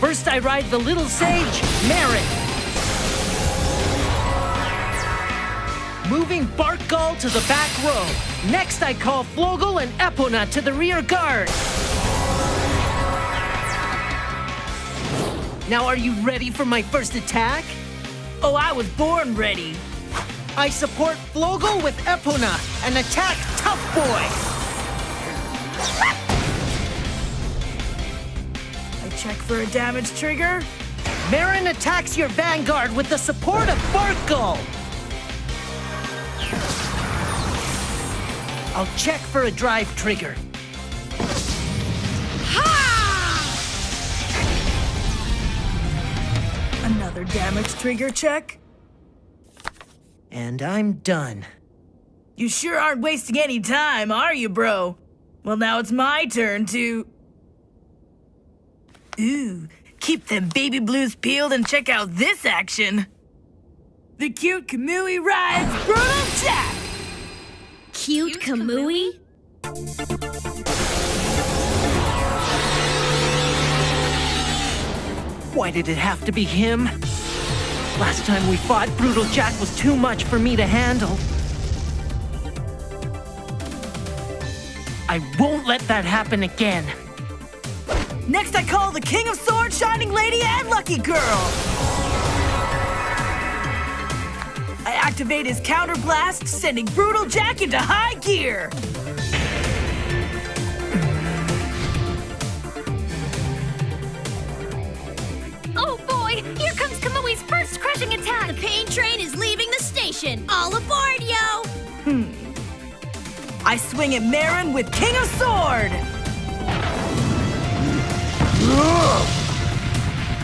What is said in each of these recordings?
First I ride the little sage, Marin. Moving Bark Gull to the back row. Next I call Flogel and Epona to the rear guard. Now are you ready for my first attack? Oh, I was born ready. I support Flogel with Epona and attack Tough Boy. I check for a damage trigger. Marin attacks your vanguard with the support of Bark Gull. I'll check for a drive trigger. Another damage trigger check. And I'm done. You sure aren't wasting any time, are you, bro? Well, now it's my turn to... Ooh, keep them baby blues peeled and check out this action. The cute Kamui rides Brutal Jack! Cute Kamui? Why did it have to be him? Last time we fought, Brutal Jack was too much for me to handle. I won't let that happen again. Next I call the King of Swords, Shining Lady, and Lucky Girl! I activate his Counter Blast, sending Brutal Jack into high gear! Oh boy, here comes Kamui's first crushing attack! The pain train is leaving the station. All aboard, yo! I swing at Marin with King of Sword!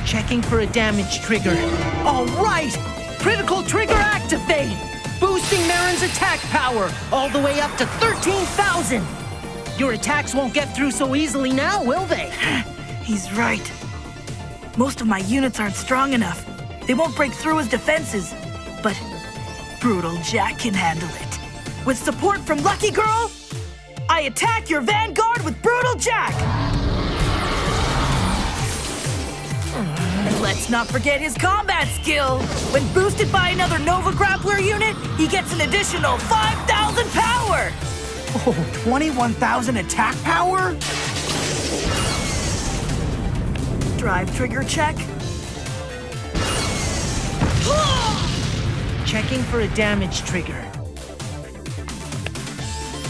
Checking for a damage trigger. All right! Critical trigger activate! Boosting Marin's attack power all the way up to 13,000! Your attacks won't get through so easily now, will they? He's right. Most of my units aren't strong enough. They won't break through his defenses. But Brutal Jack can handle it. With support from Lucky Girl, I attack your vanguard with Brutal Jack! And let's not forget his combat skill. When boosted by another Nova Grappler unit, he gets an additional 5,000 power! Oh, 21,000 attack power? Drive trigger check. Checking for a damage trigger.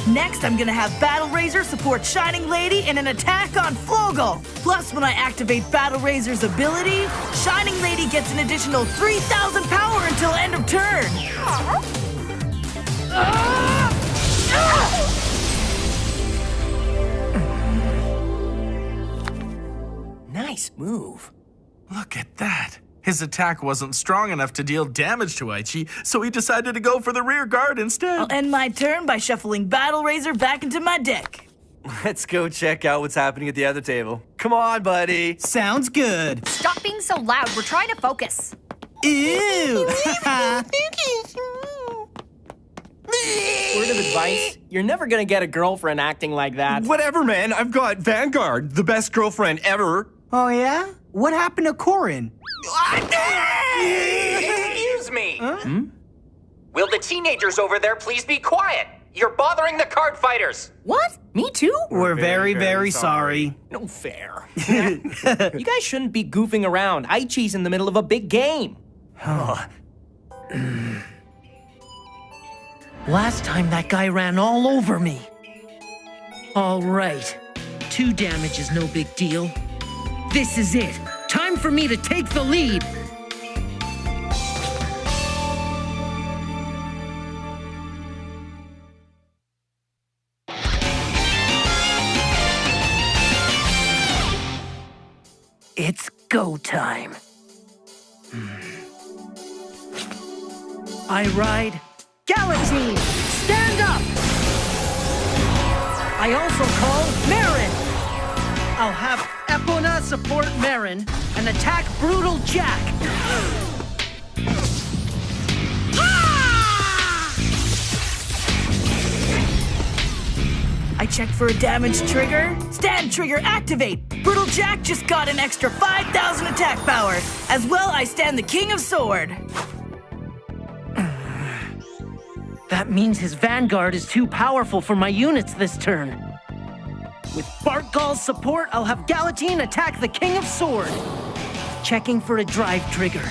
Next, I'm gonna have Battle Razor support Shining Lady in an attack on Flogel. Plus, when I activate Battle Razor's ability, Shining Lady gets an additional 3,000 power until end of turn. Nice move. Look at that. His attack wasn't strong enough to deal damage to Aichi, so he decided to go for the rear guard instead. I'll end my turn by shuffling Battle Razor back into my deck. Let's go check out what's happening at the other table. Come on, buddy. Sounds good. Stop being so loud, we're trying to focus. Ew! Word of advice, you're never gonna get a girlfriend acting like that. Whatever, man. I've got Vanguard, the best girlfriend ever. Oh, yeah? What happened to Corin? Excuse me. Will the teenagers over there please be quiet? You're bothering the card fighters. What? Me too? We're very, very sorry. No fair. You guys shouldn't be goofing around. Aichi's in the middle of a big game. Last time that guy ran all over me. All right. 2 damage is no big deal. This is it. Time for me to take the lead. It's go time. I ride Galatine. Stand up. I also call Marin. I'll have Epona support Marin and attack Brutal Jack. I check for a damage trigger. Stand trigger activate. Brutal Jack just got an extra 5,000 attack power. As well, I stand the King of Sword. That means his Vanguard is too powerful for my units this turn. With Bartgall's support, I'll have Galatine attack the King of Sword. Checking for a drive trigger.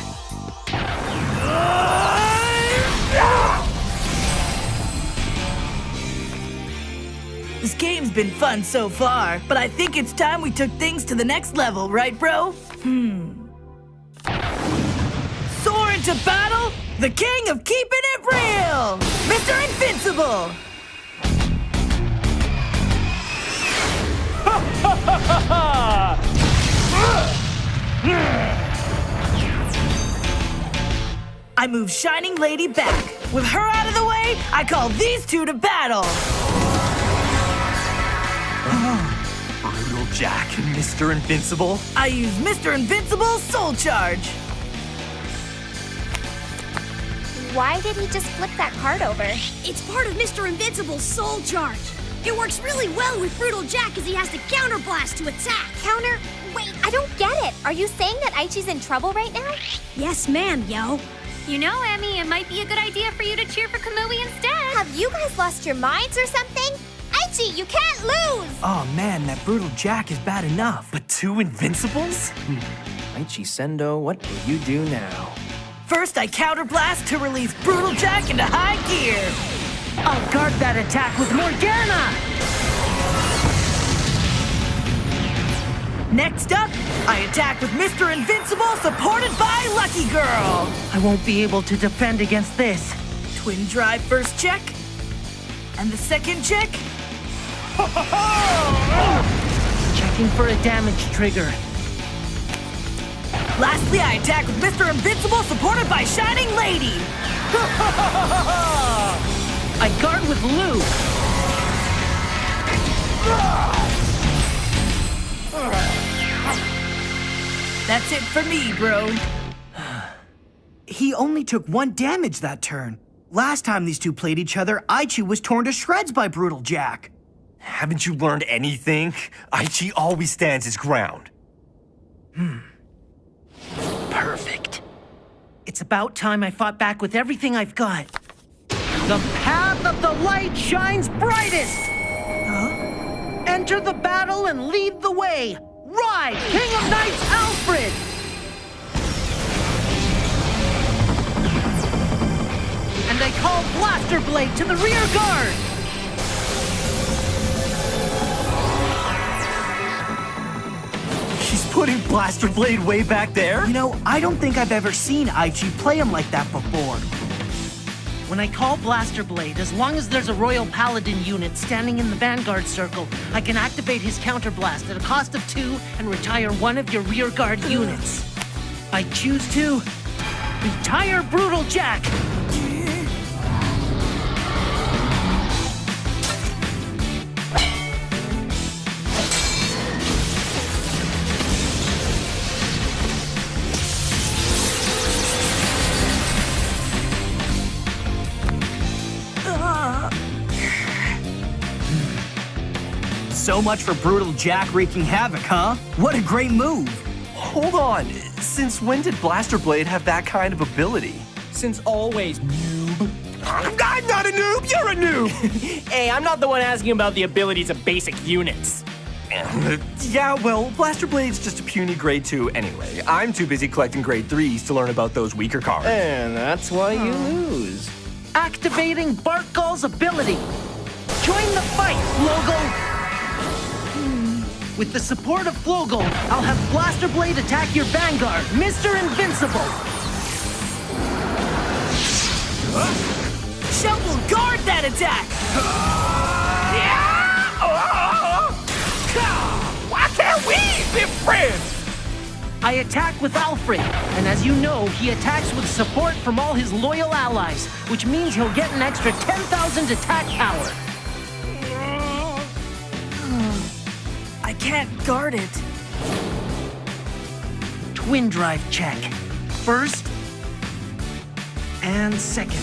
This game's been fun so far, but I think it's time we took things to the next level, right, bro? Soar into battle, the king of keeping it real, Mr. Invincible! I move Shining Lady back. With her out of the way, I call these two to battle. Brutal Jack and Mr. Invincible. I use Mr. Invincible's Soul Charge. Why did he just flip that card over? It's part of Mr. Invincible's soul charge. It works really well with Brutal Jack as he has to counterblast to attack. Counter? Wait, I don't get it. Are you saying that Aichi's in trouble right now? Yes, ma'am, yo. You know, Emmy, it might be a good idea for you to cheer for Kamui instead. Have you guys lost your minds or something? Aichi, you can't lose! Oh man, that Brutal Jack is bad enough. But two Invincibles? Aichi Sendo, what will you do now? First, I counterblast to release Brutal Jack into high gear. I'll guard that attack with Morgana! Next up, I attack with Mr. Invincible, supported by Lucky Girl. I won't be able to defend against this. Twin Drive first check. And the second check. Checking for a damage trigger. Lastly, I attack with Mr. Invincible, supported by Shining Lady. I guard with Lou. That's it for me, bro. He only took 1 damage that turn. Last time these two played each other, Aichi was torn to shreds by Brutal Jack. Haven't you learned anything? Aichi always stands his ground. Perfect. It's about time I fought back with everything I've got. The path of the light shines brightest! Enter the battle and lead the way! Ride, King of Knights Alfred! And I call Blaster Blade to the rear guard! She's putting Blaster Blade way back there? You know, I don't think I've ever seen Aichi play him like that before. When I call Blaster Blade, as long as there's a Royal Paladin unit standing in the Vanguard circle, I can activate his counterblast at a cost of 2 and retire one of your rear guard units. I choose to retire Brutal Jack. So much for Brutal Jack wreaking havoc, huh? What a great move. Hold on. Since when did Blaster Blade have that kind of ability? Since always, noob. I'm not a noob, you're a noob! Hey, I'm not the one asking about the abilities of basic units. Yeah, well, Blaster Blade's just a puny grade 2 anyway. I'm too busy collecting grade 3s to learn about those weaker cards. And that's why you lose. Activating Bartgall's ability. Join the fight, Flogel! With the support of Flogel, I'll have Blaster Blade attack your Vanguard, Mr. Invincible! Shell will guard that attack! Why can't we be friends? I attack with Alfred, and as you know, he attacks with support from all his loyal allies, which means he'll get an extra 10,000 attack power. I can't guard it. Twin Drive check. First and second.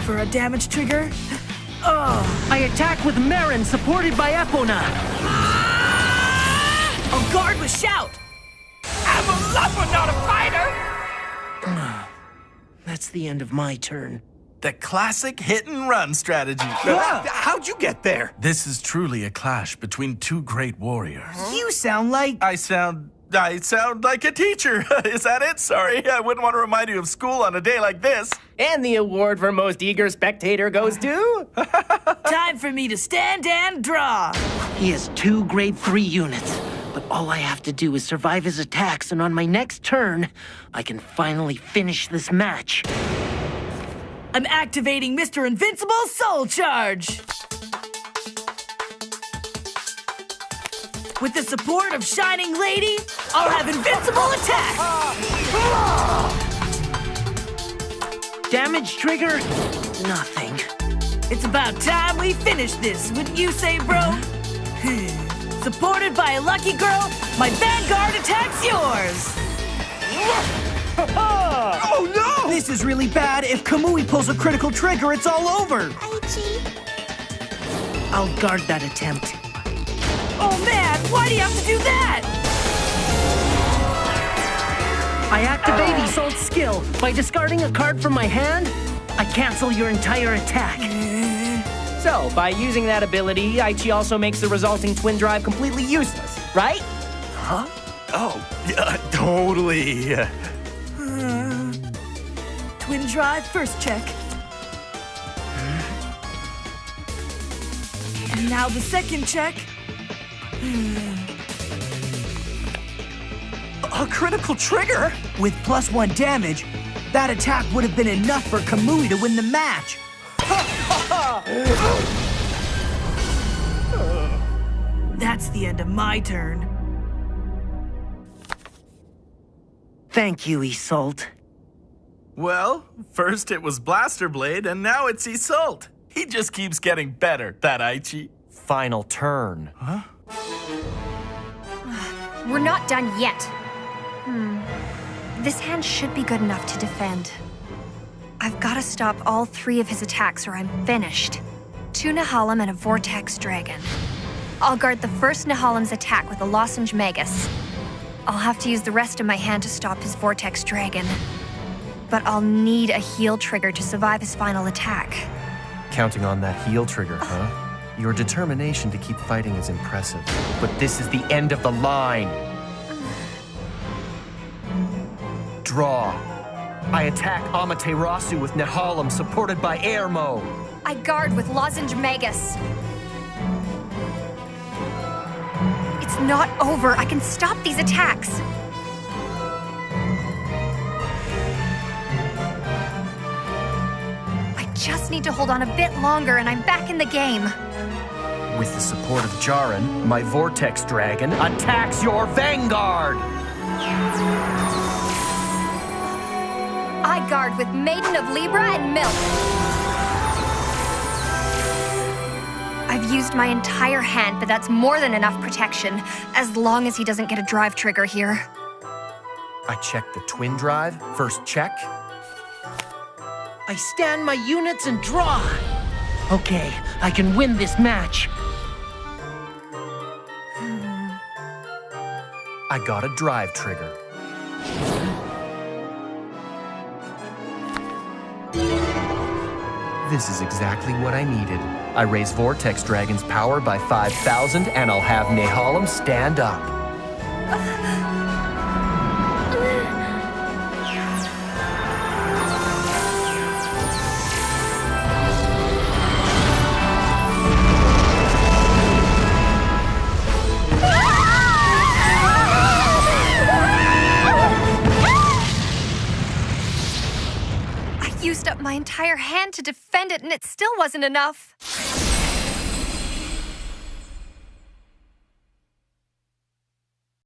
for a damage trigger. Oh, I attack with Marin, supported by Epona. I'll guard with Shout. I'm a lover, not a fighter! That's the end of my turn. The classic hit-and-run strategy. How'd you get there? This is truly a clash between two great warriors. You sound like... I sound like a teacher. Is that it? Sorry, I wouldn't want to remind you of school on a day like this. And the award for most eager spectator goes to... Time for me to stand and draw. He has 2 grade 3 units, but all I have to do is survive his attacks, and on my next turn, I can finally finish this match. I'm activating Mr. Invincible Soul Charge. With the support of Shining Lady, I'll have invincible attack! Damage trigger? Nothing. It's about time we finish this, wouldn't you say, bro? Supported by a lucky girl, my Vanguard attacks yours! Oh no! This is really bad. If Kamui pulls a critical trigger, it's all over. Aichi. I'll guard that attempt. Oh man, why do you have to do that? I activate Isolde's skill. By discarding a card from my hand, I cancel your entire attack. So, by using that ability, Aichi also makes the resulting twin drive completely useless, right? Huh? Oh, totally. Twin drive first check. And now the second check. A critical trigger? With +1 damage, that attack would have been enough for Kamui to win the match. That's the end of my turn. Thank you, Isolde. Well, first it was Blaster Blade, and now it's Isolde. He just keeps getting better, that Aichi. Final turn. Huh? We're not done yet. This hand should be good enough to defend. I've got to stop all 3 of his attacks or I'm finished. 2 Nehalem and a Vortex Dragon. I'll guard the first Nehalem's attack with a Lozenge Magus. I'll have to use the rest of my hand to stop his Vortex Dragon. But I'll need a heal trigger to survive his final attack. Counting on that heal trigger, huh? Your determination to keep fighting is impressive. But this is the end of the line. Draw. I attack Amaterasu with Nehalem, supported by Air Mode. I guard with Lozenge Magus. It's not over. I can stop these attacks. I just need to hold on a bit longer and I'm back in the game. With the support of Jaren, my Vortex Dragon attacks your Vanguard! I guard with Maiden of Libra and Milk. I've used my entire hand, but that's more than enough protection, as long as he doesn't get a drive trigger here. I check the twin drive, first check. I stand my units and draw. Okay, I can win this match. I got a drive trigger. This is exactly what I needed. I raise Vortex Dragon's power by 5,000 and I'll have Nehalem stand up. I used up my entire hand to defend it, and it still wasn't enough.